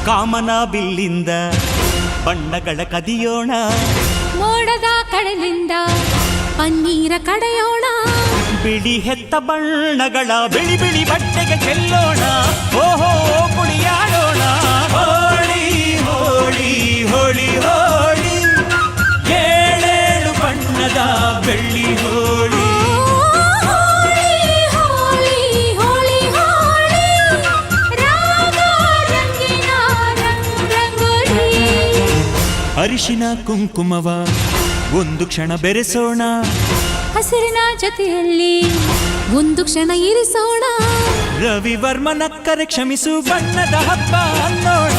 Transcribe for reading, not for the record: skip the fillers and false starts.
ಕಾಮನ ಬಿಲ್ಲಿಂದ ಬಣ್ಣಗಳ ಕದಿಯೋಣ, ಮೋಡದ ಕಡಲಿಂದ ಪನ್ನೀರ ಕಡೆಯೋಣ, ಬಿಳಿ ಹೆತ್ತ ಬಣ್ಣಗಳ ಬಿಳಿ ಬಿಳಿ ಬಟ್ಟೆಗೆ ಚೆಲ್ಲೋಣ, ಓಹೋ ಕುಣಿಯಾಡೋಣ. ಹೋಳಿ ಹೋಳಿ ಹೋಳಿ ಹೋಳಿ, ಏಳೇಳು ಬಣ್ಣದ ಬೆಳ್ಳಿ ಹೋಳಿ. ಅರಿಶಿನ ಕುಂಕುಮವ ಒಂದು ಕ್ಷಣ ಬೆರೆಸೋಣ, ಹಸಿರಿನ ಜೊತೆಯಲ್ಲಿ ಒಂದು ಕ್ಷಣ ಇರಿಸೋಣ, ರವಿವರ್ಮನಕ್ಕರೆ ಕ್ಷಮಿಸು ಬಣ್ಣದ ಹಬ್ಬ ಅನ್ನೋಣ.